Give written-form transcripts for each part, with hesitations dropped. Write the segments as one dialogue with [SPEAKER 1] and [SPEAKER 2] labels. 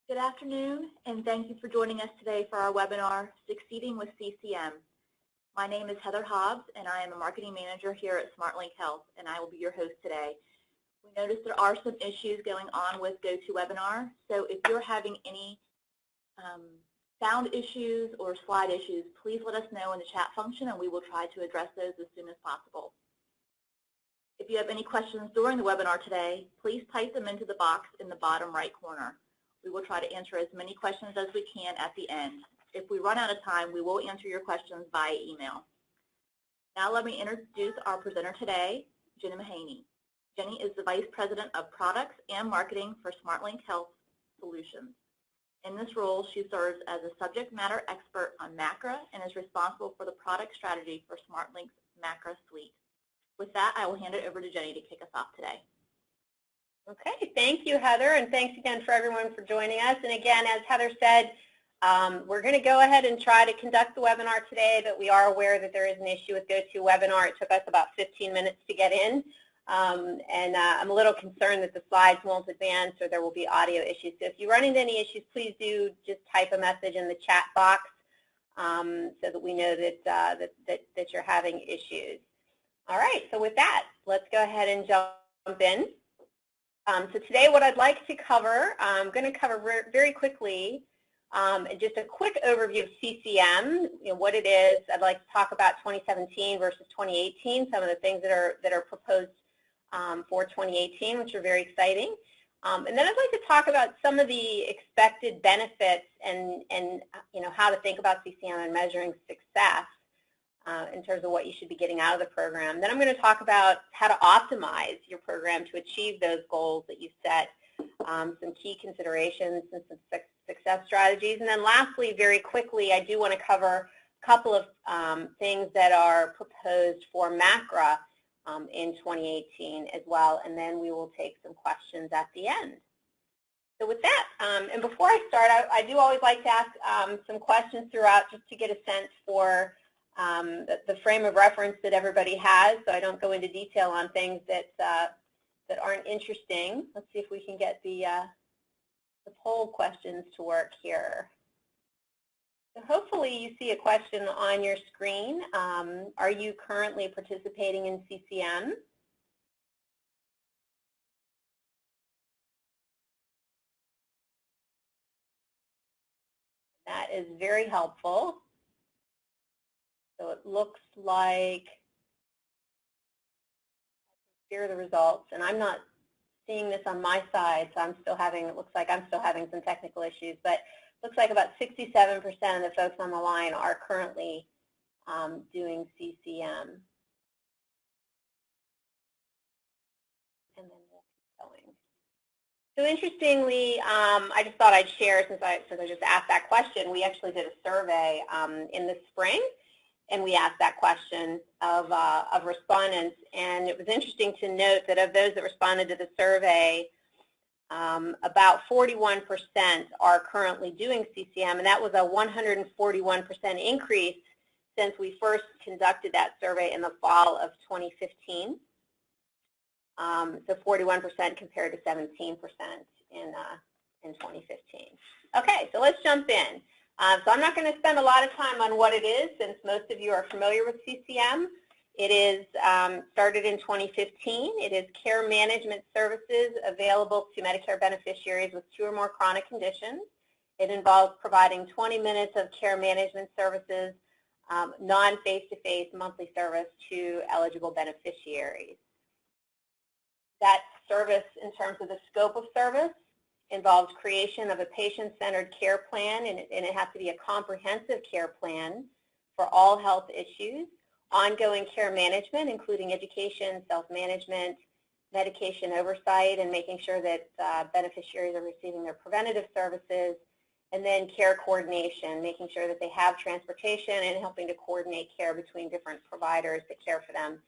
[SPEAKER 1] Good afternoon, and thank you for joining us today for our webinar, Succeeding with CCM. My name is Heather Hobbs, and I am a marketing manager here at SmartLink Health, and I will be your host today. We noticed there are some issues going on with GoToWebinar, so if you're having any sound issues or slide issues, please let us know in the chat function, and we will try to address those as soon as possible. If you have any questions during the webinar today, please type them into the box in the bottom right corner. We will try to answer as many questions as we can at the end. If we run out of time, we will answer your questions via email. Now let me introduce our presenter today, Jenny Mahaney. Jenny is the Vice President of Products and Marketing for SmartLink Health Solutions. In this role, she serves as a subject matter expert on MACRA and is responsible for the product strategy for SmartLink's MACRA suite. With that, I will hand it over to Jenny to kick us off today.
[SPEAKER 2] Okay, thank you, Heather, and thanks again for everyone for joining us. And again, as Heather said, we're going to go ahead and try to conduct the webinar today, but we are aware that there is an issue with GoToWebinar. It took us about 15 minutes to get in, and I'm a little concerned that the slides won't advance or there will be audio issues. So if you run into any issues, please do just type a message in the chat box so that we know that, that you're having issues. All right, so with that, let's go ahead and jump in. So today what I'd like to cover, I'm going to cover very quickly just a quick overview of CCM, what it is. I'd like to talk about 2017 versus 2018, some of the things that are proposed for 2018, which are very exciting. And then I'd like to talk about some of the expected benefits and how to think about CCM and measuring success in terms of what you should be getting out of the program. Then I'm going to talk about how to optimize your program to achieve those goals that you've set, some key considerations and some success strategies. And then lastly, very quickly, I do want to cover a couple of things that are proposed for MACRA in 2018 as well, and then we will take some questions at the end. So with that, and before I start, I do always like to ask some questions throughout just to get a sense for the frame of reference that everybody has, so I don't go into detail on things that aren't interesting. Let's see if we can get the poll questions to work here. So hopefully you see a question on your screen. Are you currently participating in CCM? That is very helpful. So it looks like, here are the results, and I'm not seeing this on my side, so I'm still having, it looks like I'm still having some technical issues, but it looks like about 67% of the folks on the line are currently doing CCM. And then we'll keep going. So interestingly, I just thought I'd share, since I just asked that question, we actually did a survey in the spring, and we asked that question of respondents, and it was interesting to note that of those that responded to the survey, about 41% are currently doing CCM, and that was a 141% increase since we first conducted that survey in the fall of 2015. So 41% compared to 17% in 2015. Okay, so let's jump in. So I'm not going to spend a lot of time on what it is, since most of you are familiar with CCM. It is started in 2015. It is care management services available to Medicare beneficiaries with 2 or more chronic conditions. It involves providing 20 minutes of care management services, non-face-to-face monthly service to eligible beneficiaries. That service, in terms of the scope of service, involves creation of a patient-centered care plan, and it has to be a comprehensive care plan for all health issues, ongoing care management, including education, self-management, medication oversight, and making sure that beneficiaries are receiving their preventative services, and then care coordination, making sure that they have transportation and helping to coordinate care between different providers that care for them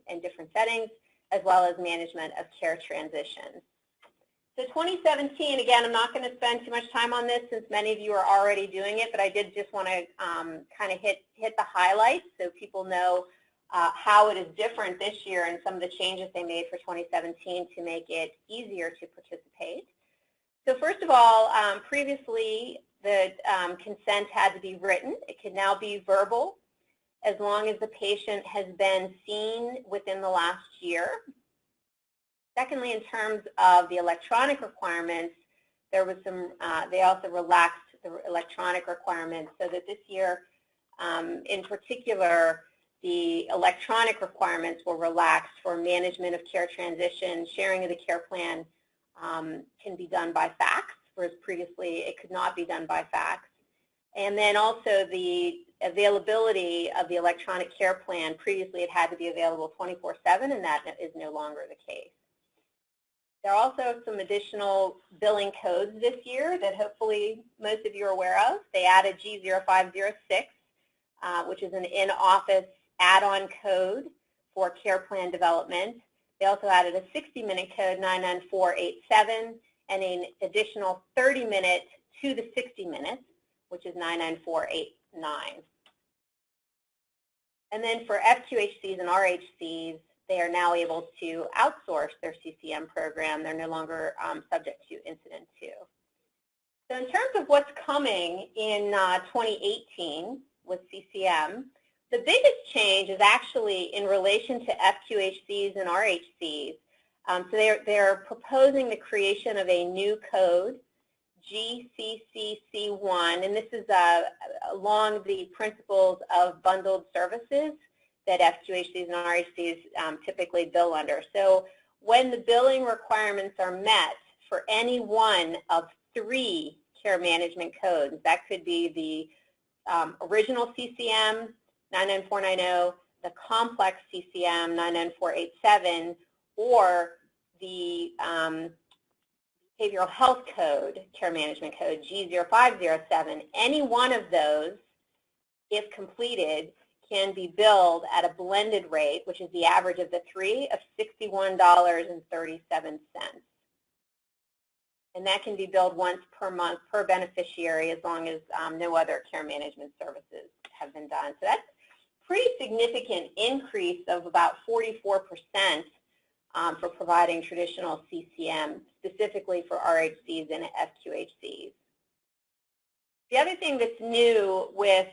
[SPEAKER 2] in different settings, as well as management of care transitions. So 2017, again, I'm not going to spend too much time on this since many of you are already doing it, but I did just want to kind of hit the highlights so people know how it is different this year and some of the changes they made for 2017 to make it easier to participate. So first of all, previously the consent had to be written. It can now be verbal as long as the patient has been seen within the last year. Secondly, in terms of the electronic requirements, there was some, they also relaxed the electronic requirements so that this year, in particular, the electronic requirements were relaxed for management of care transition. Sharing of the care plan can be done by fax, whereas previously it could not be done by fax. And then also the availability of the electronic care plan. Previously it had to be available 24/7, and that is no longer the case. There are also some additional billing codes this year that hopefully most of you are aware of. They added G0506, which is an in-office add-on code for care plan development. They also added a 60-minute code, 99487, and an additional 30-minute to the 60 minutes, which is 99489. And then for FQHCs and RHCs, they are now able to outsource their CCM program. They're no longer subject to Incident 2. So in terms of what's coming in 2018 with CCM, the biggest change is actually in relation to FQHCs and RHCs. So they're proposing the creation of a new code, GCCC1, and this is along the principles of bundled services that FQHCs and RHCs typically bill under. So when the billing requirements are met for any one of 3 care management codes, that could be the original CCM, 99490, the complex CCM, 99487, or the behavioral health code, care management code, G0507, any one of those, if completed, can be billed at a blended rate, which is the average of the 3, of $61.37. And that can be billed once per month per beneficiary as long as no other care management services have been done. So that's a pretty significant increase of about 44% for providing traditional CCM, specifically for RHCs and FQHCs. The other thing that's new with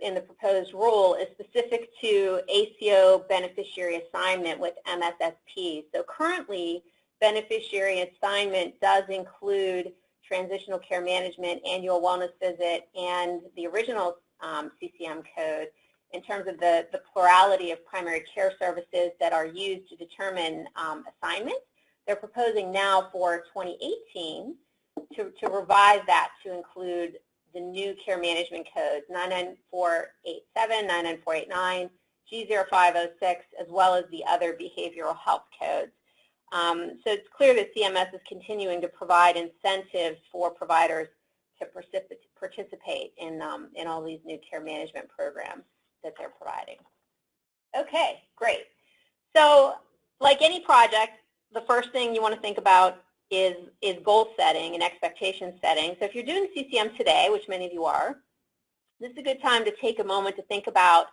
[SPEAKER 2] in the proposed rule is specific to ACO beneficiary assignment with MSSP. So currently, beneficiary assignment does include transitional care management, annual wellness visit, and the original CCM code in terms of the plurality of primary care services that are used to determine assignment. They're proposing now for 2018 to revise that to include the new care management codes, 99487, 99489, G0506, as well as the other behavioral health codes. So it's clear that CMS is continuing to provide incentives for providers to participate in all these new care management programs that they're providing. Okay, great. So like any project, the first thing you want to think about is goal setting and expectation setting. So if you're doing CCM today, which many of you are, this is a good time to take a moment to think about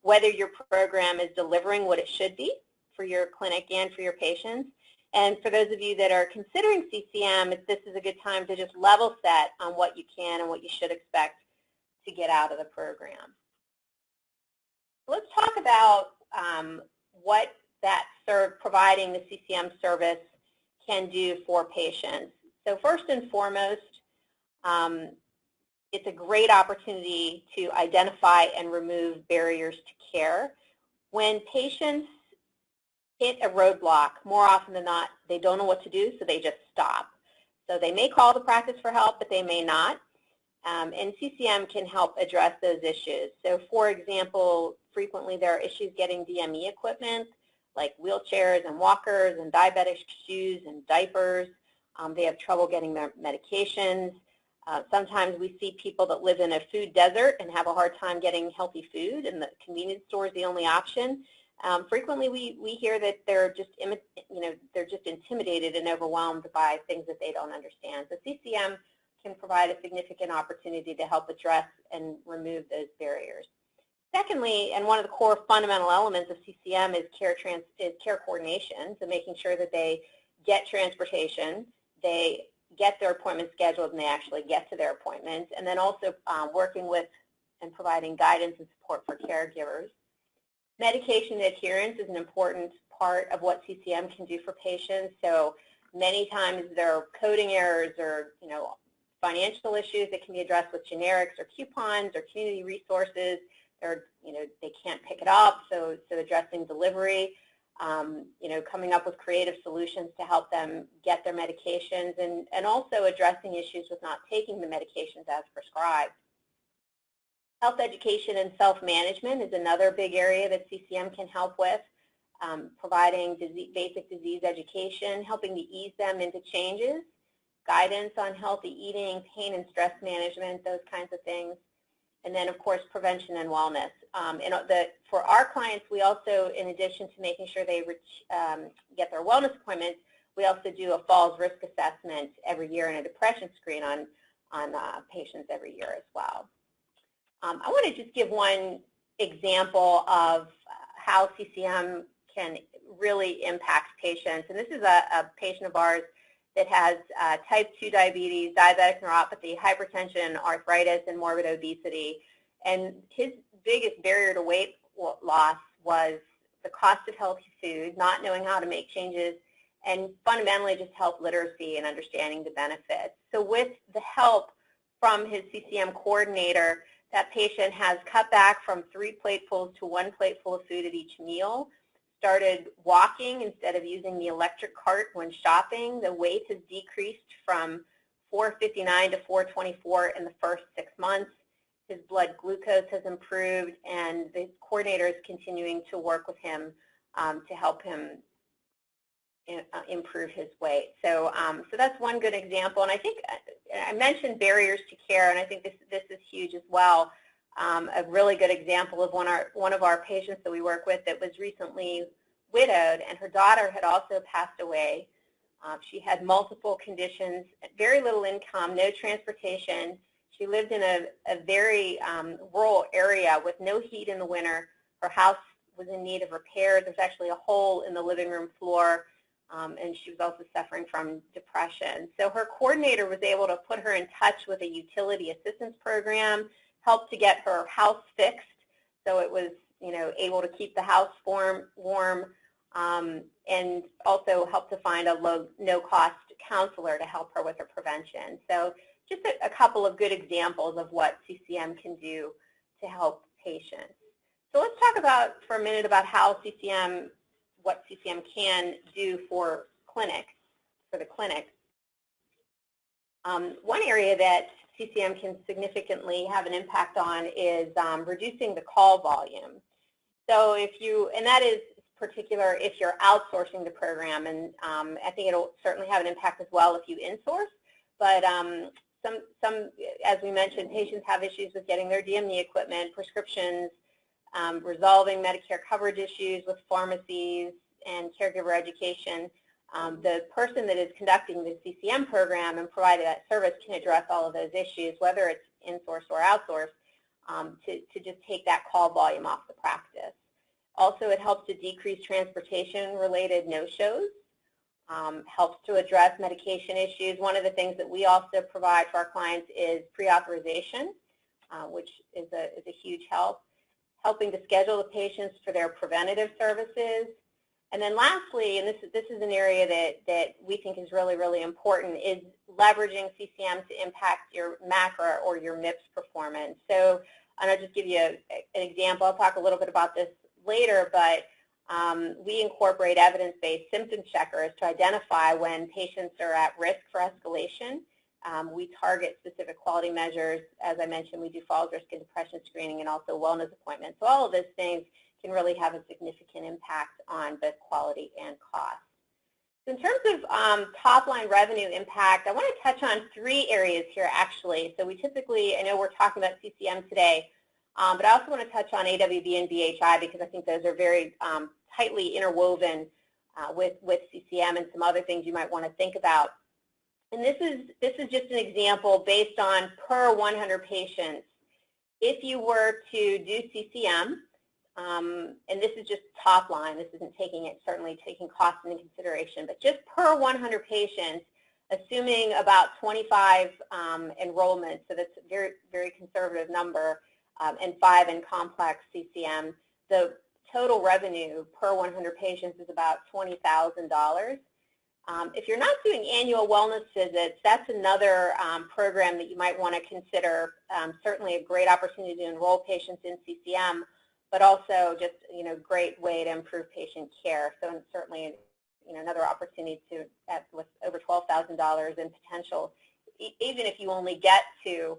[SPEAKER 2] whether your program is delivering what it should be for your clinic and for your patients. And for those of you that are considering CCM, this is a good time to just level set on what you can and what you should expect to get out of the program. Let's talk about what that providing the CCM service can do for patients. So first and foremost, it's a great opportunity to identify and remove barriers to care. When patients hit a roadblock, more often than not, they don't know what to do, so they just stop. So they may call the practice for help, but they may not. And CCM can help address those issues. So for example, frequently there are issues getting DME equipment, like wheelchairs and walkers and diabetic shoes and diapers. They have trouble getting their medications. Sometimes we see people that live in a food desert and have a hard time getting healthy food, and the convenience store is the only option. Frequently we hear that they're just intimidated and overwhelmed by things that they don't understand. So CCM can provide a significant opportunity to help address and remove those barriers. Secondly, and one of the core fundamental elements of CCM is care coordination, so making sure that they get transportation, they get their appointments scheduled, and they actually get to their appointments, and then also working with and providing guidance and support for caregivers. Medication adherence is an important part of what CCM can do for patients. So many times there are coding errors or financial issues that can be addressed with generics or coupons or community resources. They can't pick it up, so addressing delivery, coming up with creative solutions to help them get their medications, and also addressing issues with not taking the medications as prescribed. Health education and self-management is another big area that CCM can help with, providing basic disease education, helping to ease them into changes, guidance on healthy eating, pain and stress management, those kinds of things. And then, of course, prevention and wellness. For our clients, we also, in addition to making sure they get their wellness appointments, we also do a falls risk assessment every year and a depression screen on patients every year as well. I want to just give one example of how CCM can really impact patients. And this is a patient of ours that has type 2 diabetes, diabetic neuropathy, hypertension, arthritis, and morbid obesity. And his biggest barrier to weight loss was the cost of healthy food, not knowing how to make changes, and fundamentally just health literacy and understanding the benefits. So with the help from his CCM coordinator, that patient has cut back from 3 platefuls to 1 plateful of food at each meal, started walking instead of using the electric cart when shopping. The weight has decreased from 459 to 424 in the first 6 months. His blood glucose has improved, and the coordinator is continuing to work with him to help him improve his weight. So that's one good example. And I think I mentioned barriers to care, and I think this is huge as well. A really good example of one of our patients that we work with that was recently widowed, and her daughter had also passed away. She had multiple conditions, very little income, no transportation. She lived in a very rural area with no heat in the winter. Her house was in need of repairs. There's actually a hole in the living room floor, and she was also suffering from depression. So her coordinator was able to put her in touch with a utility assistance program, helped to get her house fixed, so it was able to keep the house warm, and also helped to find a no-cost counselor to help her with her prevention. So just a couple of good examples of what CCM can do to help patients. So let's talk for a minute about how what CCM can do for the clinic. One area that CCM can significantly have an impact on is reducing the call volume. So and that is particular if you're outsourcing the program, and I think it'll certainly have an impact as well if you insource. But as we mentioned, patients have issues with getting their DME equipment, prescriptions, resolving Medicare coverage issues with pharmacies, and caregiver education. The person that is conducting the CCM program and providing that service can address all of those issues, whether it's insourced or outsourced, to just take that call volume off the practice. Also, it helps to decrease transportation-related no-shows, helps to address medication issues. One of the things that we also provide for our clients is pre-authorization, which is a huge help, helping to schedule the patients for their preventative services. And then lastly, and this is an area that we think is really, really important, is leveraging CCM to impact your MACRA or your MIPS performance. So I'll just give you an example. I'll talk a little bit about this later, but we incorporate evidence-based symptom checkers to identify when patients are at risk for escalation. We target specific quality measures. As I mentioned, we do falls risk and depression screening and also wellness appointments. So all of those things can really have a significant impact on both quality and cost. So in terms of top-line revenue impact, I want to touch on 3 areas here actually. So we typically, I know we're talking about CCM today, but I also want to touch on AWB and BHI because I think those are very tightly interwoven with CCM and some other things you might want to think about. And this is just an example based on per 100 patients. If you were to do CCM, and this is just top line, this isn't certainly taking cost into consideration, but just per 100 patients, assuming about 25 enrollments, so that's a very, very conservative number, and 5 in complex CCM, the total revenue per 100 patients is about $20,000. If you're not doing annual wellness visits, that's another program that you might want to consider. Certainly a great opportunity to enroll patients in CCM, but also just, great way to improve patient care. So certainly, another opportunity to, with over $12,000 in potential, even if you only get to,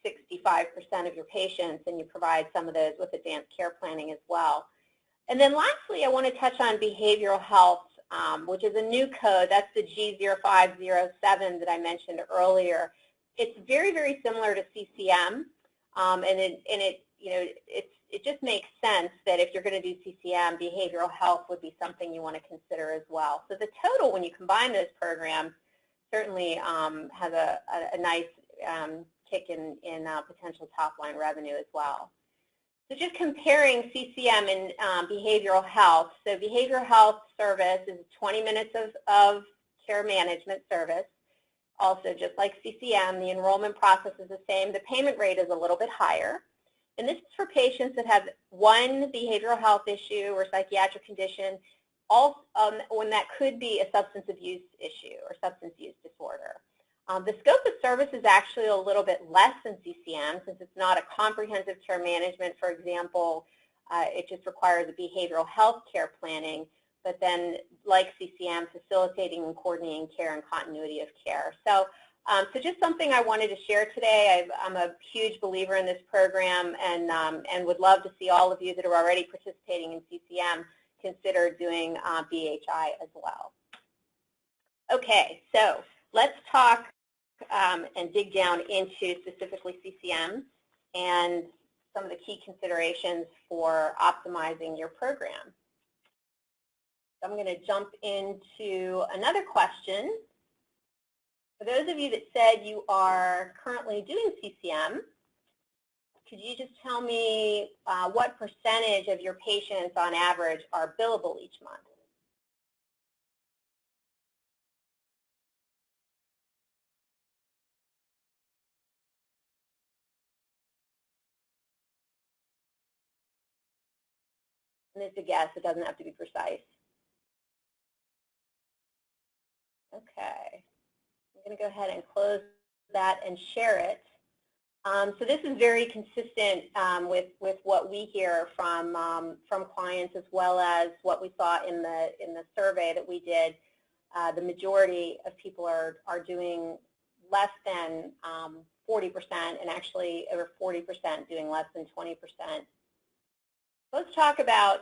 [SPEAKER 2] 65% of your patients, and you provide some of those with advanced care planning as well. And then lastly, I want to touch on behavioral health, which is a new code. That's the G0507 that I mentioned earlier. It's very, very similar to CCM, and it just makes sense that if you're going to do CCM, behavioral health would be something you want to consider as well. So the total, when you combine those programs, certainly has a nice kick in potential top-line revenue as well. So just comparing CCM and behavioral health. So behavioral health service is 20 minutes of care management service. Also, just like CCM, the enrollment process is the same. The payment rate is a little bit higher. And this is for patients that have one behavioral health issue or psychiatric condition, when that could be a substance abuse issue or substance use disorder. The scope of service is actually a little bit less than CCM, since it's not a comprehensive care management. For example, it just requires a behavioral health care planning, but then, like CCM, facilitating and coordinating care and continuity of care. So just something I wanted to share today. I'm a huge believer in this program, and would love to see all of you that are already participating in CCM consider doing BHI as well. Okay, so let's talk and dig down into specifically CCM and some of the key considerations for optimizing your program. So I'm going to jump into another question. For those of you that said you are currently doing CCM, could you just tell me what percentage of your patients on average are billable each month? And it's a guess, it doesn't have to be precise. Okay, I'm going to go ahead and close that and share it. So this is very consistent with what we hear from clients, as well as what we saw in the survey that we did. The majority of people are doing less than 40%, and actually over 40% doing less than 20%. Let's talk about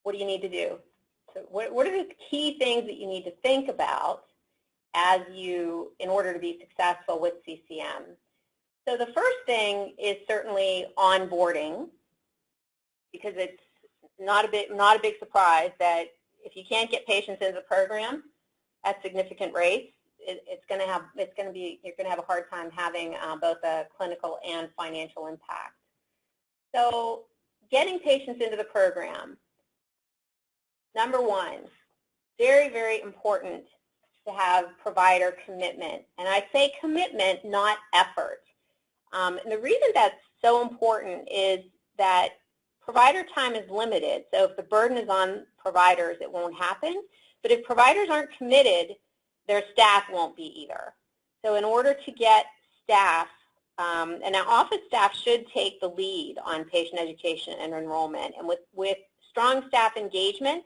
[SPEAKER 2] what do you need to do. So what are the key things that you need to think about in order to be successful with CCM? So the first thing is certainly onboarding, because it's not a big surprise that if you can't get patients into the program at significant rates, you're going to have a hard time having both a clinical and financial impact. So getting patients into the program, number one, very, very important to have provider commitment. And I say commitment, not effort. And the reason that's so important is that provider time is limited. So if the burden is on providers, it won't happen. But if providers aren't committed, their staff won't be either. So in order to get staff, and now office staff should take the lead on patient education and enrollment. And with strong staff engagement,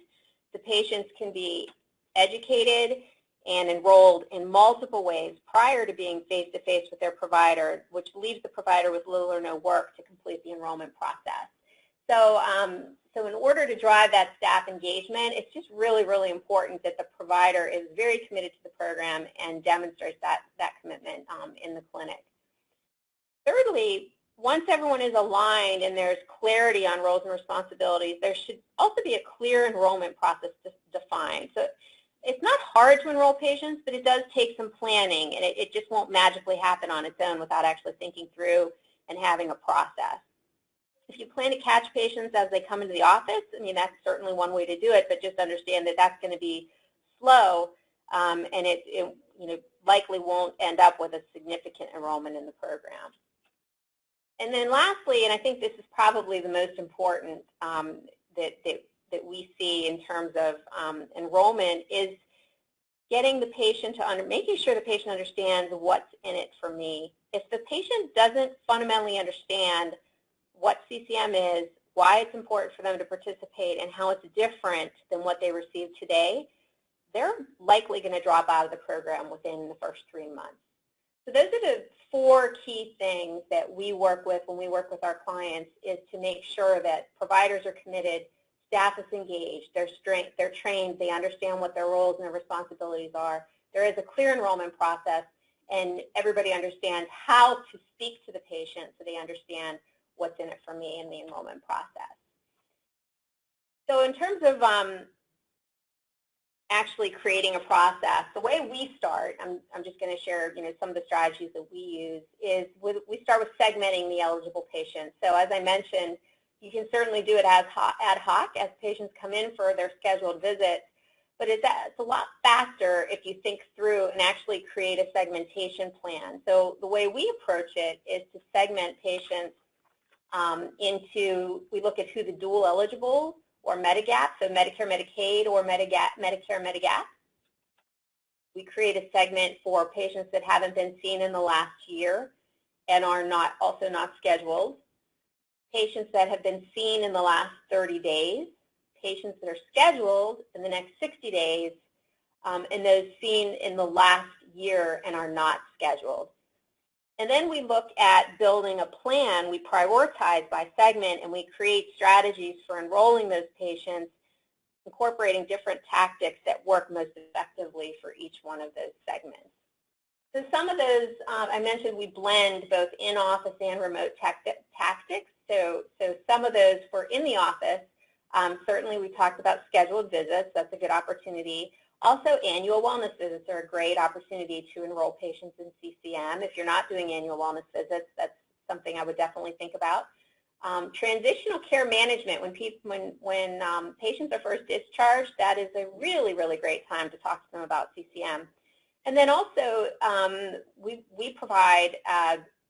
[SPEAKER 2] the patients can be educated and enrolled in multiple ways prior to being face-to-face with their provider, which leaves the provider with little or no work to complete the enrollment process. So, so in order to drive that staff engagement, it's just really, really important that the provider is very committed to the program and demonstrates that commitment in the clinic. Thirdly, once everyone is aligned and there's clarity on roles and responsibilities, there should also be a clear enrollment process defined. So it's not hard to enroll patients, but it does take some planning, and it just won't magically happen on its own without actually thinking through and having a process. If you plan to catch patients as they come into the office, I mean, that's certainly one way to do it, but just understand that that's going to be slow, and it likely won't end up with a significant enrollment in the program. And then lastly, and I think this is probably the most important that we see in terms of enrollment, is getting the patient to making sure the patient understands what's in it for me. If the patient doesn't fundamentally understand what CCM is, why it's important for them to participate, and how it's different than what they receive today, they're likely going to drop out of the program within the first 3 months. So those are the 4 key things that we work with when we work with our clients, is to make sure that providers are committed, staff is engaged, they're trained, they understand what their roles and their responsibilities are, there is a clear enrollment process, and everybody understands how to speak to the patient so they understand what's in it for me in the enrollment process. So in terms of actually creating a process, the way we start, I'm just going to share some of the strategies that we use, is we start with segmenting the eligible patients. So as I mentioned, you can certainly do it as ad hoc as patients come in for their scheduled visits, but it's a lot faster if you think through and actually create a segmentation plan. So the way we approach it is to segment patients we look at who the dual eligible or Medigap, so Medicare, Medicaid, or Medicare, Medigap. We create a segment for patients that haven't been seen in the last year and are also not scheduled, patients that have been seen in the last 30 days, patients that are scheduled in the next 60 days, and those seen in the last year and are not scheduled. And then we look at building a plan. We prioritize by segment, and we create strategies for enrolling those patients, incorporating different tactics that work most effectively for each one of those segments. So some of those, I mentioned we blend both in-office and remote tactics. So some of those for in the office, certainly we talked about scheduled visits. That's a good opportunity. Also, annual wellness visits are a great opportunity to enroll patients in CCM. If you're not doing annual wellness visits, that's something I would definitely think about. Transitional care management, when patients are first discharged, that is a really, really great time to talk to them about CCM. And then also, we provide,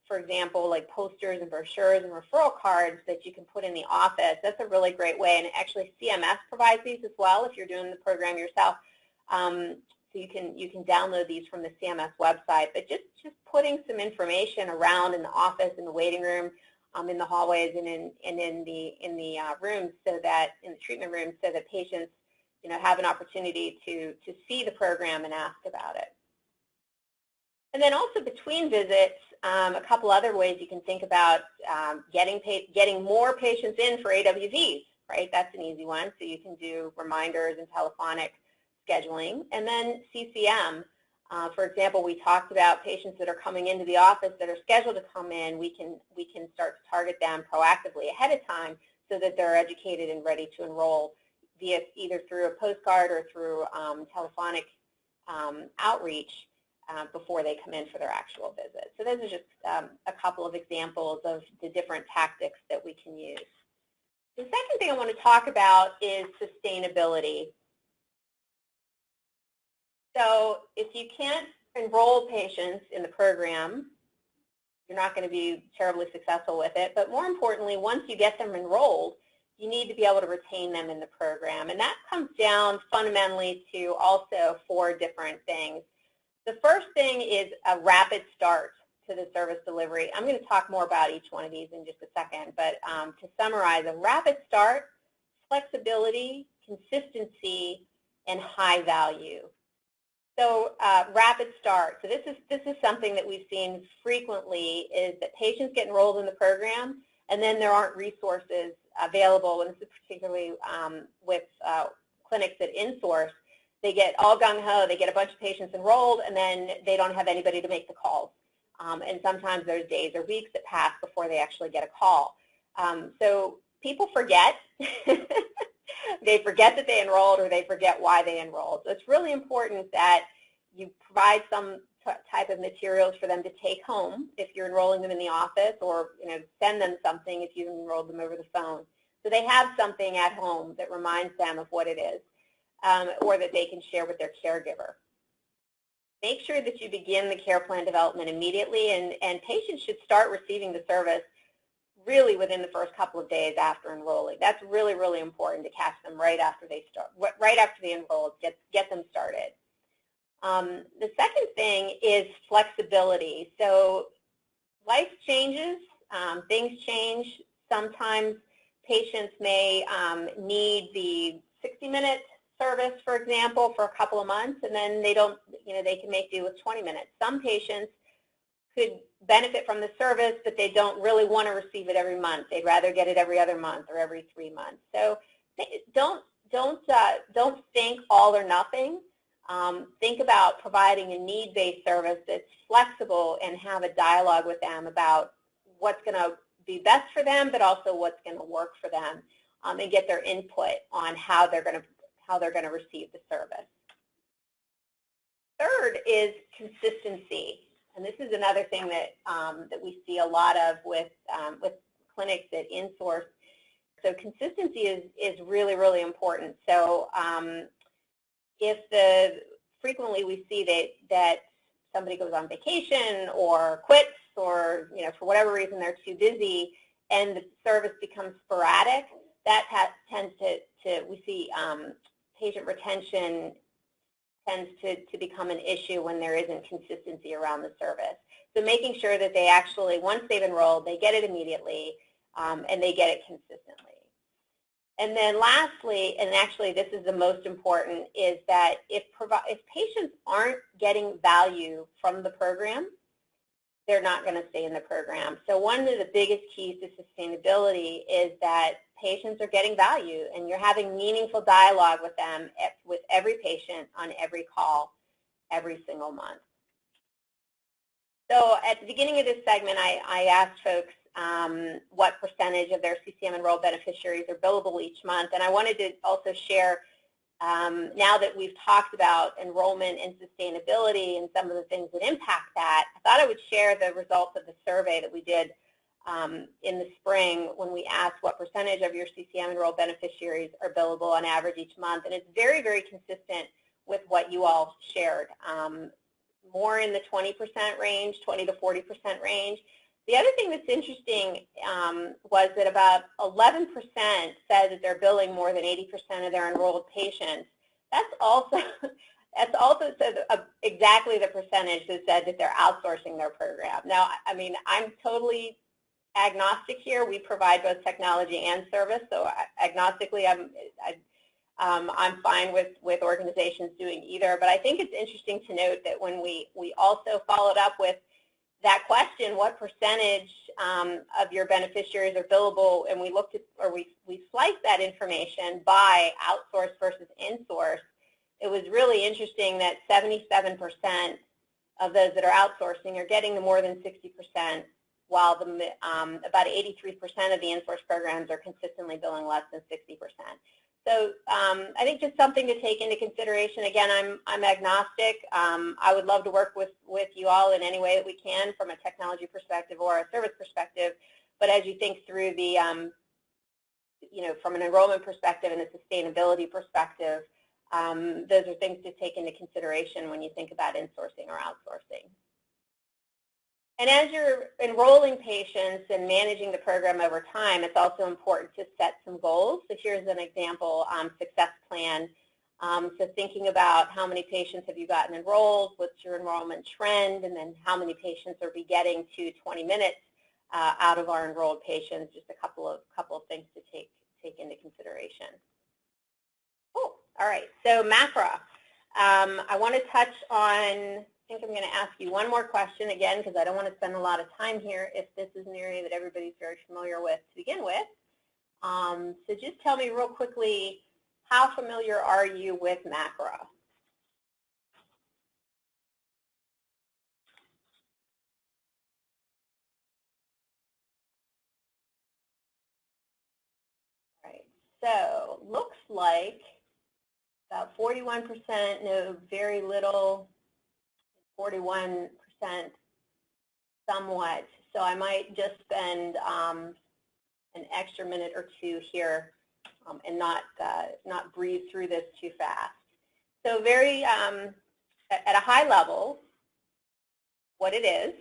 [SPEAKER 2] for example, like posters and brochures and referral cards that you can put in the office. That's a really great way, and actually CMS provides these as well if you're doing the program yourself. So you can download these from the CMS website, but just putting some information around in the office, in the waiting room, in the hallways, and in the rooms, so that in the treatment rooms, so that patients have an opportunity to see the program and ask about it. And then also between visits, a couple other ways you can think about getting more patients in for AWVs, right? That's an easy one. So you can do reminders and telephonic scheduling. And then CCM, for example, we talked about patients that are coming into the office that are scheduled to come in. We can start to target them proactively ahead of time so that they're educated and ready to enroll via either through a postcard or through telephonic outreach before they come in for their actual visit. So those are just a couple of examples of the different tactics that we can use. The second thing I want to talk about is sustainability. So if you can't enroll patients in the program, you're not going to be terribly successful with it. But more importantly, once you get them enrolled, you need to be able to retain them in the program. And that comes down fundamentally to also 4 different things. The first thing is a rapid start to the service delivery. I'm going to talk more about each one of these in just a second, but to summarize, a rapid start, flexibility, consistency, and high value. So rapid start. So this is something that we've seen frequently, is that patients get enrolled in the program and then there aren't resources available, and this is particularly with clinics that insource. They get all gung-ho, they get a bunch of patients enrolled, and then they don't have anybody to make the calls. And sometimes there's days or weeks that pass before they actually get a call. So people forget. They forget that they enrolled, or they forget why they enrolled. So it's really important that you provide some type of materials for them to take home if you're enrolling them in the office, or send them something if you've enrolled them over the phone. So they have something at home that reminds them of what it is, or that they can share with their caregiver. Make sure that you begin the care plan development immediately, and patients should start receiving the service really within the first couple of days after enrolling. That's really, really important to catch them right after they start, right after they enroll, get them started. The second thing is flexibility. So life changes, things change. Sometimes patients may need the 60-minute service, for example, for a couple of months, and then they don't, they can make do with 20 minutes. Some patients could benefit from the service, but they don't really want to receive it every month. They'd rather get it every other month or every 3 months. So don't think all or nothing. Think about providing a need-based service that's flexible, and have a dialogue with them about what's going to be best for them, but also what's going to work for them, and get their input on how they're going to receive the service. Third is consistency, and this is another thing that that we see a lot of with clinics that insource. So consistency is really, really important. So frequently we see that somebody goes on vacation or quits, or for whatever reason they're too busy, and the service becomes sporadic, that tends to we see patient retention tends to become an issue when there isn't consistency around the service. So making sure that they actually, once they've enrolled, they get it immediately, and they get it consistently. And then lastly, and actually this is the most important, is that if patients aren't getting value from the program, they're not going to stay in the program. So one of the biggest keys to sustainability is that patients are getting value, and you're having meaningful dialogue with them, with every patient on every call, every single month. So at the beginning of this segment, I asked folks what percentage of their CCM enrolled beneficiaries are billable each month, and I wanted to also share, now that we've talked about enrollment and sustainability and some of the things that impact that, I thought I would share the results of the survey that we did in the spring, when we asked what percentage of your CCM enrolled beneficiaries are billable on average each month, and it's very, very consistent with what you all shared, more in the 20% range, 20 to 40% range. The other thing that's interesting was that about 11% said that they're billing more than 80% of their enrolled patients. That's also exactly the percentage that said that they're outsourcing their program. Now, I mean, I'm totally agnostic here. We provide both technology and service, so agnostically, I'm fine with organizations doing either. But I think it's interesting to note that when we also followed up with that question, what percentage of your beneficiaries are billable, and we looked at, or we sliced that information by outsourced versus insourced, it was really interesting that 77% of those that are outsourcing are getting the more than 60%, while about 83% of the insourced programs are consistently billing less than 60%. So I think just something to take into consideration. Again, I'm agnostic. I would love to work with you all in any way that we can, from a technology perspective or a service perspective. But as you think through the, from an enrollment perspective and a sustainability perspective, those are things to take into consideration when you think about insourcing or outsourcing. And as you're enrolling patients and managing the program over time, it's also important to set some goals. So here's an example success plan. So thinking about how many patients have you gotten enrolled, what's your enrollment trend, and then how many patients are we getting to 20 minutes out of our enrolled patients, just a couple of things to take into consideration. Oh, all right, so MACRA. I want to touch on, I think I'm going to ask you one more question again, because I don't want to spend a lot of time here if this is an area that everybody's very familiar with to begin with. So just tell me real quickly, how familiar are you with MACRA? All right, so looks like about 41% know very little, 41% somewhat, so I might just spend an extra minute or two here and not breeze through this too fast. So very, at a high level, what it is,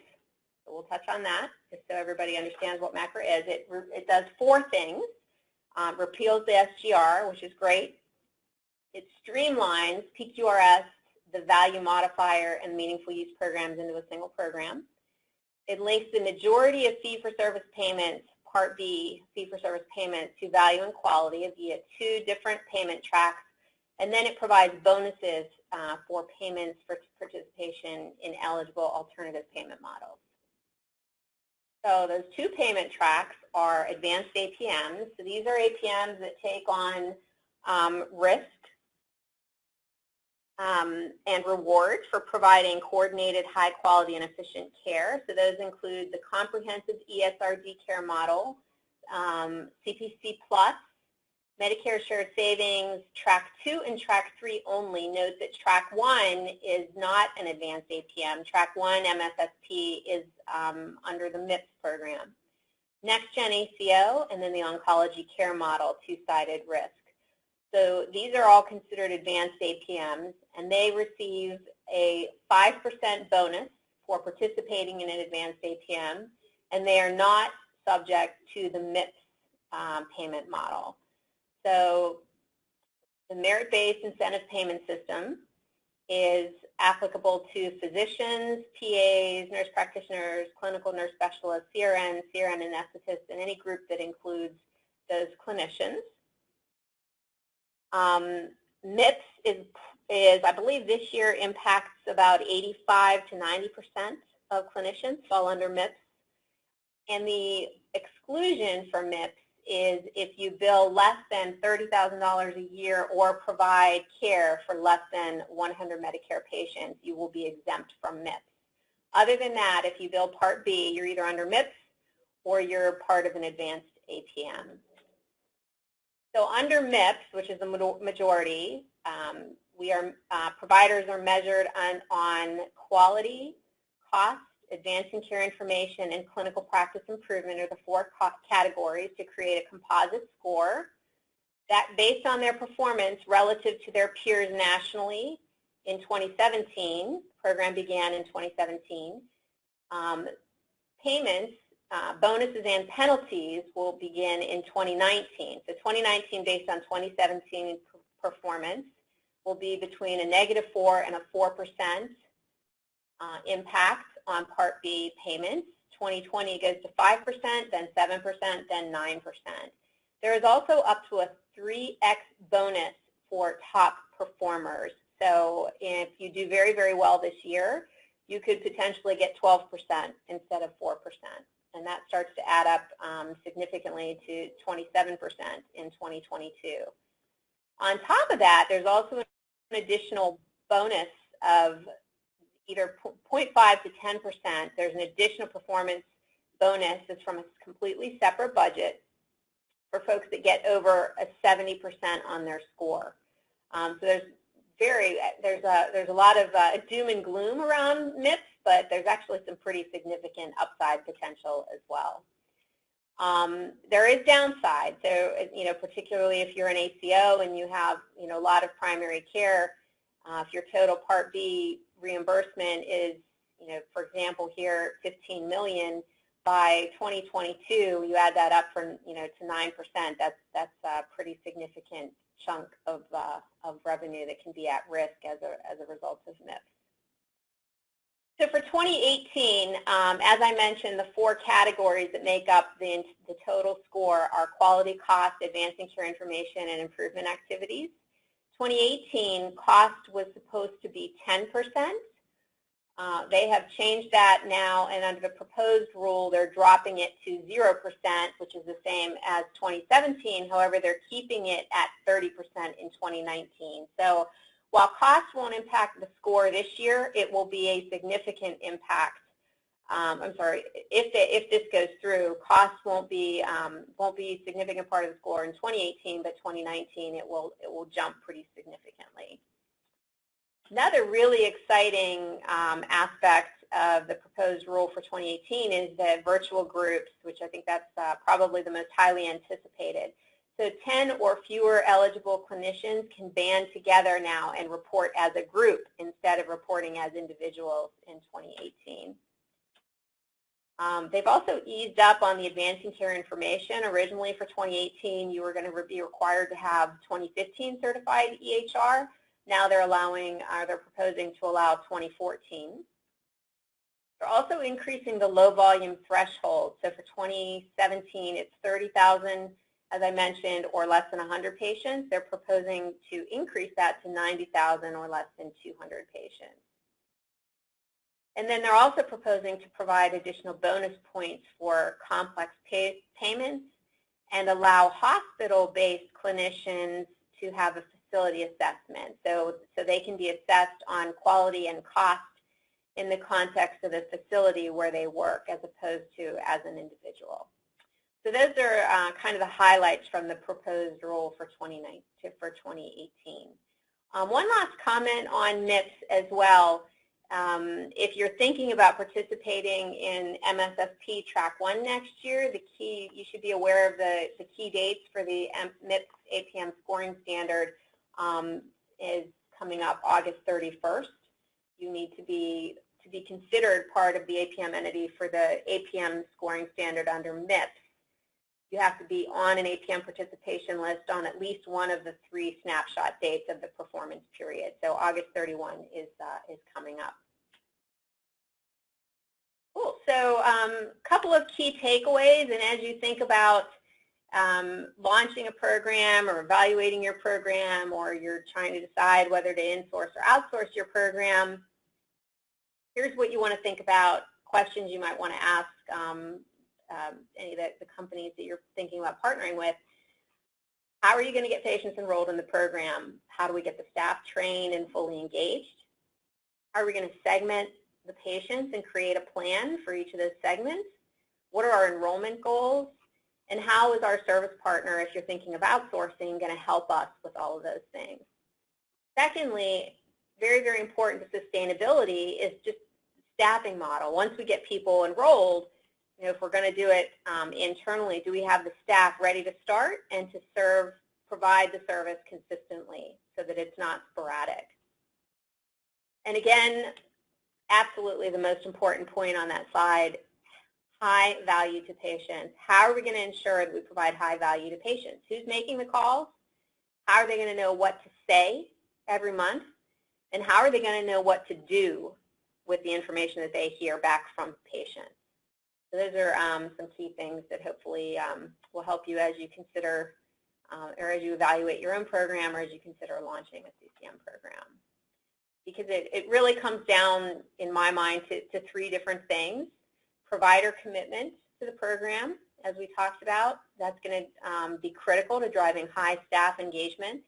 [SPEAKER 2] so we'll touch on that just so everybody understands what MACRA is. It does four things. Repeals the SGR, which is great. It streamlines PQRS, the value modifier, and meaningful use programs into a single program. It links the majority of fee-for-service payments, Part B fee-for-service payments, to value and quality via two different payment tracks, and then it provides bonuses for payments for participation in eligible alternative payment models. So those two payment tracks are advanced APMs. So these are APMs that take on risk and reward for providing coordinated, high quality, and efficient care. So those include the comprehensive ESRD care model, CPC Plus, Medicare Shared Savings, Track 2 and Track 3 only. Note that Track 1 is not an advanced APM. Track 1 MSSP is under the MIPS program. Next Gen ACO, and then the oncology care model, two-sided risk. So these are all considered advanced APMs, and they receive a 5% bonus for participating in an advanced APM, and they are not subject to the MIPS payment model. So the merit-based incentive payment system is applicable to physicians, PAs, nurse practitioners, clinical nurse specialists, CRN anesthetists, and any group that includes those clinicians. MIPS is, I believe this year impacts about 85 to 90% of clinicians fall under MIPS. And the exclusion for MIPS is if you bill less than $30,000 a year or provide care for less than 100 Medicare patients, you will be exempt from MIPS. Other than that, if you bill Part B, you're either under MIPS or you're part of an advanced APM. So under MIPS, which is the majority, providers are measured on quality, cost, advancing care information, and clinical practice improvement are the four categories to create a composite score that, based on their performance relative to their peers nationally in 2017, the program began in 2017, payments, bonuses and penalties will begin in 2019. So 2019, based on 2017 performance, will be between a -4 and a 4% impact on Part B payments. 2020 goes to 5%, then 7%, then 9%. There is also up to a 3x bonus for top performers. So if you do very, very well this year, you could potentially get 12% instead of 4%. And that starts to add up significantly to 27% in 2022. On top of that, there's also an additional bonus of either 0.5 to 10%. There's an additional performance bonus that's from a completely separate budget for folks that get over a 70% on their score. So there's a lot of doom and gloom around MIPS, but there's actually some pretty significant upside potential as well. There is downside. So, particularly if you're an ACO and you have, a lot of primary care, if your total Part B reimbursement is, for example, here, $15 million, by 2022, you add that up from, to 9%. That's a pretty significant chunk of revenue that can be at risk as a result of MIPS. So for 2018, as I mentioned, the four categories that make up the total score are quality, cost, advancing care information, and improvement activities. 2018 cost was supposed to be 10%. They have changed that now, and under the proposed rule, they're dropping it to 0%, which is the same as 2017. However, they're keeping it at 30% in 2019. So while cost won't impact the score this year, it will be a significant impact. If this goes through, cost won't be a significant part of the score in 2018, but 2019 it will jump pretty significantly. Another really exciting aspect of the proposed rule for 2018 is the virtual groups, which I think that's probably the most highly anticipated. So 10 or fewer eligible clinicians can band together now and report as a group instead of reporting as individuals in 2018. They've also eased up on the advancing care information. Originally for 2018, you were going to be required to have 2015 certified EHR. Now they're proposing to allow 2014. They're also increasing the low volume threshold. So for 2017, it's 30,000, as I mentioned, or less than 100 patients. They're proposing to increase that to 90,000 or less than 200 patients. And then they're also proposing to provide additional bonus points for complex payments and allow hospital-based clinicians to have a facility assessment. So they can be assessed on quality and cost in the context of the facility where they work as opposed to as an individual. So those are kind of the highlights from the proposed rule for 2018. One last comment on MIPS as well. If you're thinking about participating in MSSP Track 1 next year, you should be aware of the key dates for the MIPS APM scoring standard is coming up August 31st. You need to be considered part of the APM entity for the APM scoring standard under MIPS. You have to be on an APM participation list on at least one of the 3 snapshot dates of the performance period. So August 31 is coming up. Cool. So a couple of key takeaways, and as you think about launching a program or evaluating your program, or you're trying to decide whether to insource or outsource your program, here's what you want to think about, questions you might want to ask any of the companies that you're thinking about partnering with. How are you going to get patients enrolled in the program? How do we get the staff trained and fully engaged? How are we going to segment the patients and create a plan for each of those segments? What are our enrollment goals? And how is our service partner, if you're thinking of outsourcing, going to help us with all of those things? Secondly, very, very important to sustainability is just staffing model. Once we get people enrolled, if we're going to do it internally, do we have the staff ready to start and to provide the service consistently so that it's not sporadic? And again, absolutely the most important point on that slide, high value to patients. How are we going to ensure that we provide high value to patients? Who's making the calls? How are they going to know what to say every month? And how are they going to know what to do with the information that they hear back from patients? So those are some key things that hopefully will help you as you consider or as you evaluate your own program or as you consider launching a CCM program. Because it really comes down, in my mind, to 3 different things. Provider commitment to the program, as we talked about. That's going to be critical to driving high staff engagement.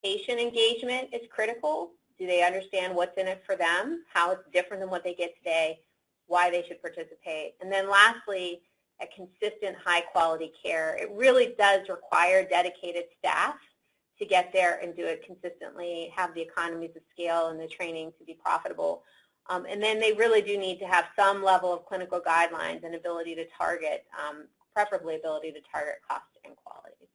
[SPEAKER 2] Patient engagement is critical. Do they understand what's in it for them, how it's different than what they get today, why they should participate? And then lastly, a consistent high-quality care. It really does require dedicated staff to get there and do it consistently, have the economies of scale and the training to be profitable. And then they really do need to have some level of clinical guidelines and ability to target, preferably ability to target cost and quality.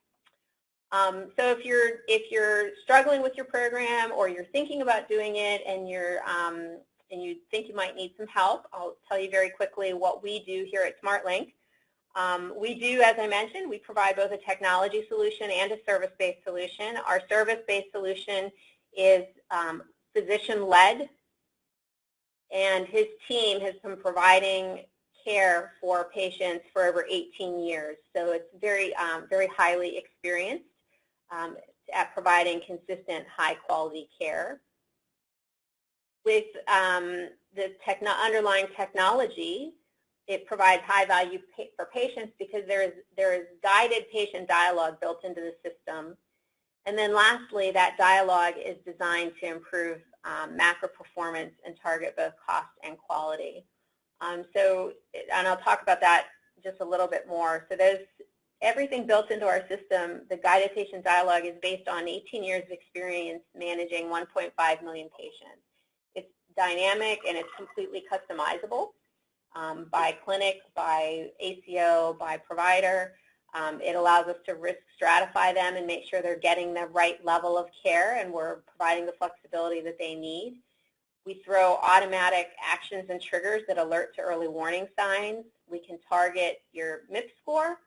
[SPEAKER 2] So if you're struggling with your program or you're thinking about doing it and you think you might need some help, I'll tell you very quickly what we do here at SmartLink. We do, as I mentioned, we provide both a technology solution and a service-based solution. Our service-based solution is physician-led, and his team has been providing care for patients for over 18 years. So it's very, very highly experienced at providing consistent, high-quality care. With the underlying technology, it provides high value for patients because there is guided patient dialogue built into the system. And then lastly, that dialogue is designed to improve macro performance and target both cost and quality. And I'll talk about that just a little bit more. So those everything built into our system, the guided patient dialogue, is based on 18 years of experience managing 1.5 million patients. It's dynamic and it's completely customizable by clinic, by ACO, by provider. It allows us to risk stratify them and make sure they're getting the right level of care, and we're providing the flexibility that they need. We throw automatic actions and triggers that alert to early warning signs. We can target your MIPS score,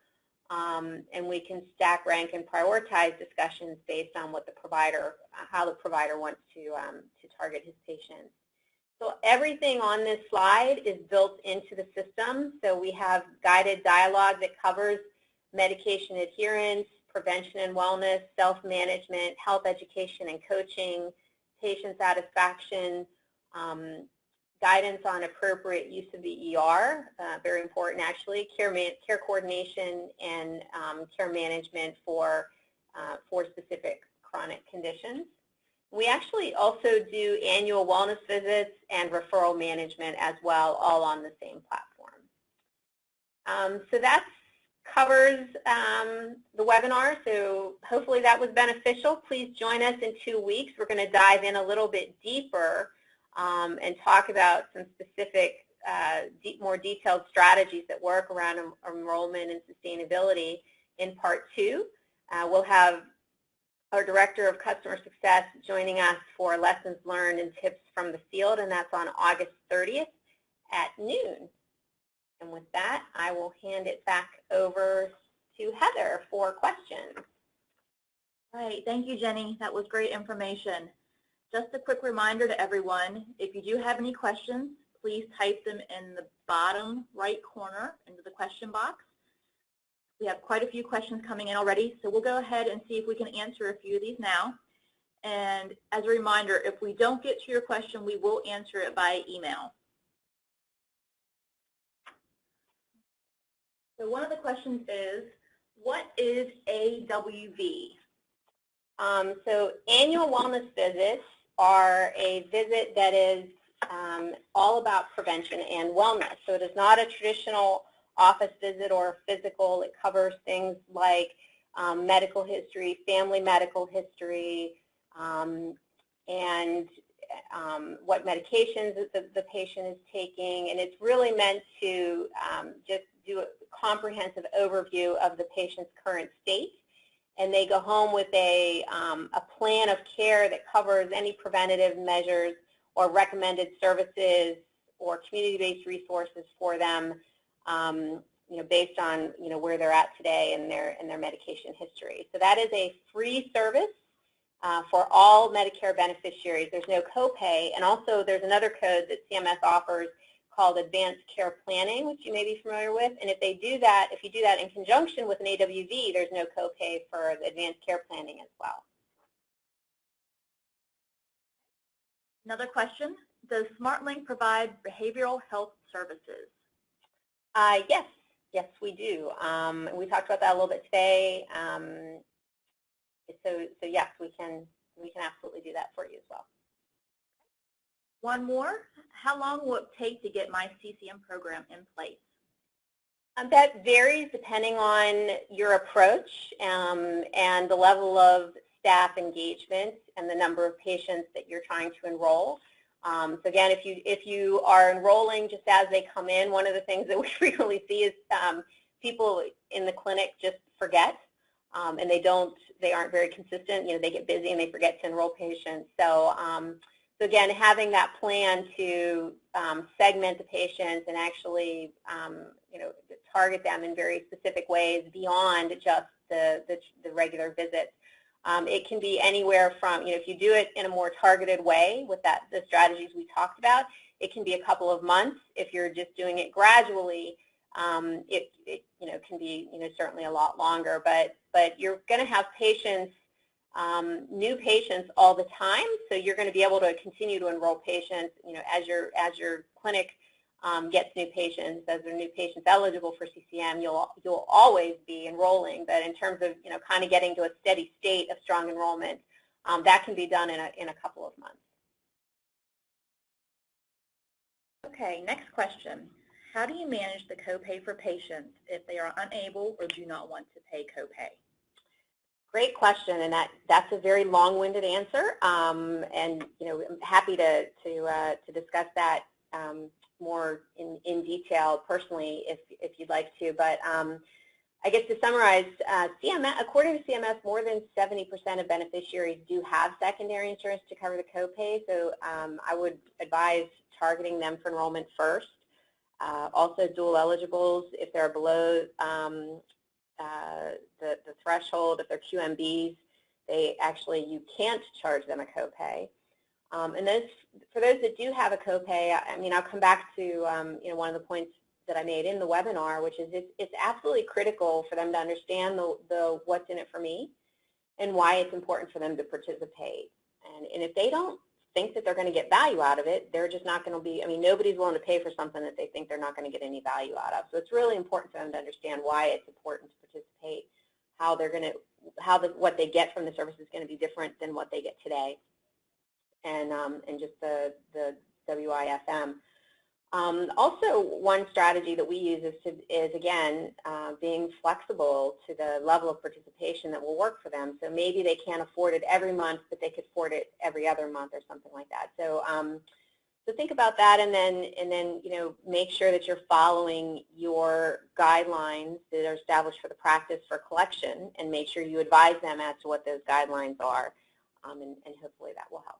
[SPEAKER 2] and we can stack, rank, and prioritize discussions based on what the provider, how the provider wants to target his patients. So everything on this slide is built into the system. So we have guided dialogue that covers medication adherence, prevention and wellness, self-management, health education and coaching, patient satisfaction, guidance on appropriate use of the ER, very important actually, care coordination, and care management for specific chronic conditions. We actually also do annual wellness visits and referral management as well, all on the same platform. So that covers the webinar, so hopefully that was beneficial. Please join us in 2 weeks. We're going to dive in a little bit deeper and talk about some specific, more detailed strategies that work around enrollment and sustainability in part 2. We'll have our Director of Customer Success joining us for lessons learned and tips from the field, and that's on August 30th at noon. And with that, I will hand it back over to Heather for questions.
[SPEAKER 1] All right, thank you, Jenny. That was great information. Just a quick reminder to everyone, if you do have any questions, please type them in the bottom right corner into the question box. We have quite a few questions coming in already, so we'll go ahead and see if we can answer a few of these now. And as a reminder, if we don't get to your question, we will answer it by email. So one of the questions is, what is AWV?
[SPEAKER 2] So annual wellness visits are a visit that is all about prevention and wellness. So it is not a traditional office visit or physical. It covers things like medical history, family medical history, and what medications the patient is taking. And it's really meant to just do a comprehensive overview of the patient's current state. And they go home with a plan of care that covers any preventative measures or recommended services or community-based resources for them, based on where they're at today and their medication history. So that is a free service for all Medicare beneficiaries. There's no copay, and also there's another code that CMS offers called Advanced Care Planning, which you may be familiar with. And if you do that in conjunction with an AWV, there's no copay for the Advanced Care Planning as well.
[SPEAKER 1] Another question, does SmartLink provide behavioral health services?
[SPEAKER 2] Yes, we do. We talked about that a little bit today. So yes, we can absolutely do that for you as well.
[SPEAKER 1] One more, how long will it take to get my CCM program in place?
[SPEAKER 2] That varies depending on your approach and the level of staff engagement and the number of patients that you're trying to enroll. So again, if you are enrolling just as they come in, one of the things that we frequently see is people in the clinic just forget, and they aren't very consistent. They get busy and they forget to enroll patients. So again, having that plan to segment the patients and actually target them in very specific ways beyond just the regular visits. It can be anywhere from, if you do it in a more targeted way with the strategies we talked about, it can be a couple of months. If you're just doing it gradually, it can be certainly a lot longer. But you're going to have patients, new patients all the time, so you're going to be able to continue to enroll patients. As your clinic gets new patients, as there are new patients eligible for CCM, you'll always be enrolling. But in terms of kind of getting to a steady state of strong enrollment, that can be done in a couple of months.
[SPEAKER 1] Okay, next question. How do you manage the copay for patients if they are unable or do not want to pay copay?
[SPEAKER 2] Great question, and that's a very long-winded answer. And I'm happy to discuss that more in detail personally if you'd like to. But I guess to summarize, CMS, according to CMS, more than 70% of beneficiaries do have secondary insurance to cover the copay. So I would advise targeting them for enrollment first. Also, dual eligibles, if they're below the threshold, if they're QMBs, you can't charge them a copay. And for those that do have a copay, I mean, I'll come back to one of the points that I made in the webinar, which is it's absolutely critical for them to understand the what's in it for me and why it's important for them to participate. And if they don't think that they're going to get value out of it, they're just not going to be, I mean, nobody's willing to pay for something that they think they're not going to get any value out of. So it's really important for them to understand why it's important to participate, how they're going to, what they get from the service is going to be different than what they get today, and just the WIFM. Also, one strategy that we use is again, being flexible to the level of participation that will work for them. So maybe they can't afford it every month, but they could afford it every other month or something like that. So, so think about that, and then make sure that you're following your guidelines that are established for the practice for collection, and make sure you advise them as to what those guidelines are, and hopefully that will help.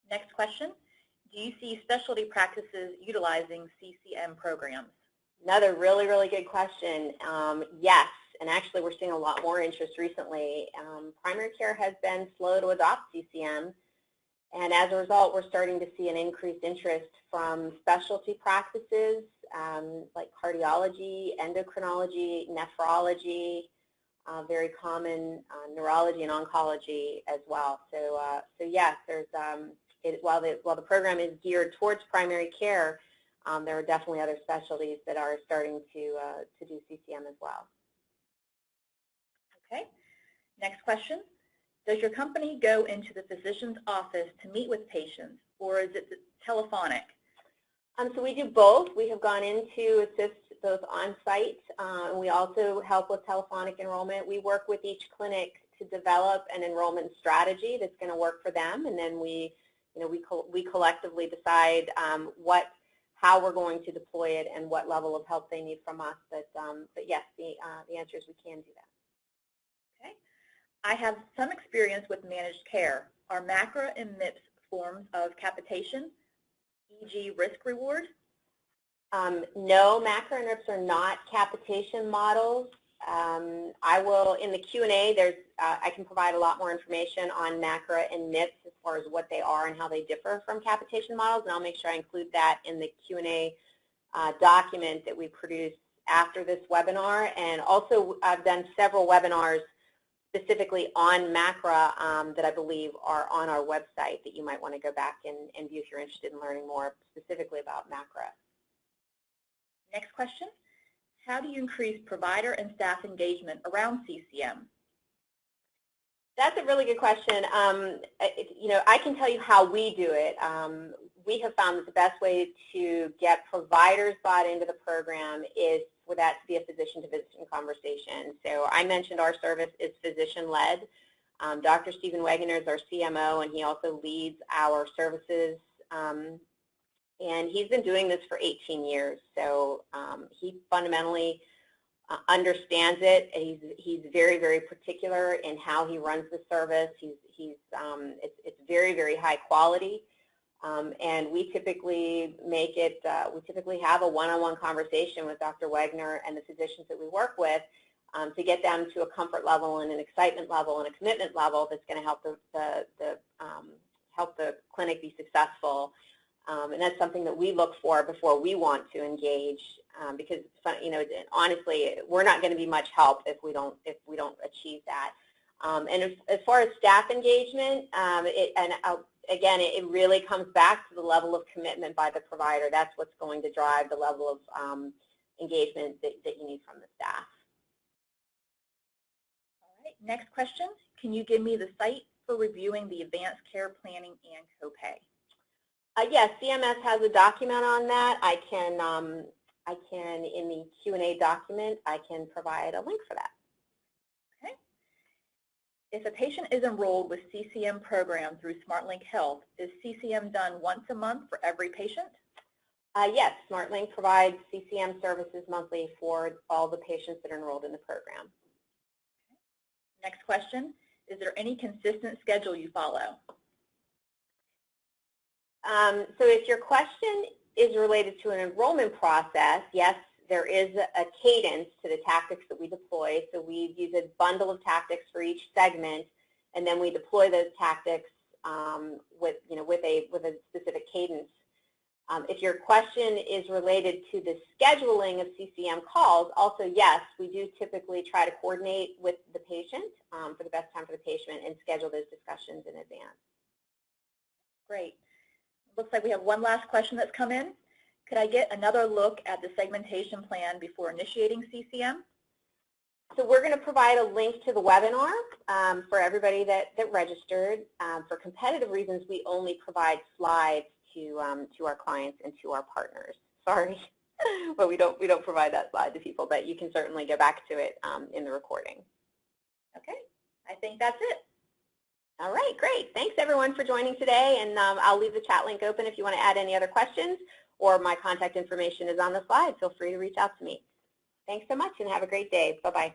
[SPEAKER 1] Next question. Do you see specialty practices utilizing CCM programs?
[SPEAKER 2] Another really, really good question. Yes, and actually we're seeing a lot more interest recently. Primary care has been slow to adopt CCM, and as a result, we're starting to see an increased interest from specialty practices like cardiology, endocrinology, nephrology, very common neurology and oncology as well. So, so yes, there's while the program is geared towards primary care, there are definitely other specialties that are starting to do CCM as well.
[SPEAKER 1] Okay. Next question. Does your company go into the physician's office to meet with patients, or is it telephonic?
[SPEAKER 2] So we do both. We have gone in to assist both on-site, and we also help with telephonic enrollment. We work with each clinic to develop an enrollment strategy that's going to work for them, and then we collectively decide how we're going to deploy it and what level of help they need from us. But yes, the answer is we can do that.
[SPEAKER 1] Okay. I have some experience with managed care. Are MACRA and MIPS forms of capitation, e.g. risk reward?
[SPEAKER 2] No, MACRA and MIPS are not capitation models. I will, in the Q&A, I can provide a lot more information on MACRA and MIPS as far as what they are and how they differ from capitation models, and I'll make sure I include that in the Q&A document that we produce after this webinar. And also, I've done several webinars specifically on MACRA that I believe are on our website that you might want to go back and view if you're interested in learning more specifically about MACRA.
[SPEAKER 1] Next question. How do you increase provider and staff engagement around CCM?
[SPEAKER 2] That's a really good question. I can tell you how we do it. We have found that the best way to get providers bought into the program is for that to be a physician-to-physician conversation. So I mentioned our service is physician-led. Dr. Stephen Wegener is our CMO, and he also leads our services. And he's been doing this for 18 years, so he fundamentally understands it. He's very, very particular in how he runs the service. It's very, very high quality, and we typically make it. We typically have a one-on-one conversation with Dr. Wegener and the physicians that we work with to get them to a comfort level and an excitement level and a commitment level that's going to help help the clinic be successful. And that's something that we look for before we want to engage, because honestly, we're not going to be much help if we don't achieve that. And as far as staff engagement, again, it really comes back to the level of commitment by the provider. That's what's going to drive the level of engagement that you need from the staff.
[SPEAKER 1] All right. Next question. Can you give me the site for reviewing the advanced care planning and copay?
[SPEAKER 2] Yes, CMS has a document on that. I can in the Q&A document, I can provide a link for that.
[SPEAKER 1] Okay. If a patient is enrolled with CCM program through SmartLink Health, is CCM done once a month for every patient?
[SPEAKER 2] Yes, SmartLink provides CCM services monthly for all the patients that are enrolled in the program.
[SPEAKER 1] Next question, is there any consistent schedule you follow?
[SPEAKER 2] So if your question is related to an enrollment process, yes, there is a cadence to the tactics that we deploy. So we use a bundle of tactics for each segment, and then we deploy those tactics with a specific cadence. If your question is related to the scheduling of CCM calls, also yes, we do typically try to coordinate with the patient for the best time for the patient and schedule those discussions in advance.
[SPEAKER 1] Great. Looks like we have one last question that's come in. Could I get another look at the segmentation plan before initiating CCM?
[SPEAKER 2] So we're going to provide a link to the webinar for everybody that registered. For competitive reasons, we only provide slides to our clients and to our partners. Sorry, but we don't provide that slide to people, but you can certainly go back to it in the recording.
[SPEAKER 1] Okay, I think that's it.
[SPEAKER 2] All right, great. Thanks everyone for joining today, and I'll leave the chat link open if you want to add any other questions, or my contact information is on the slide. Feel free to reach out to me. Thanks so much and have a great day. Bye-bye.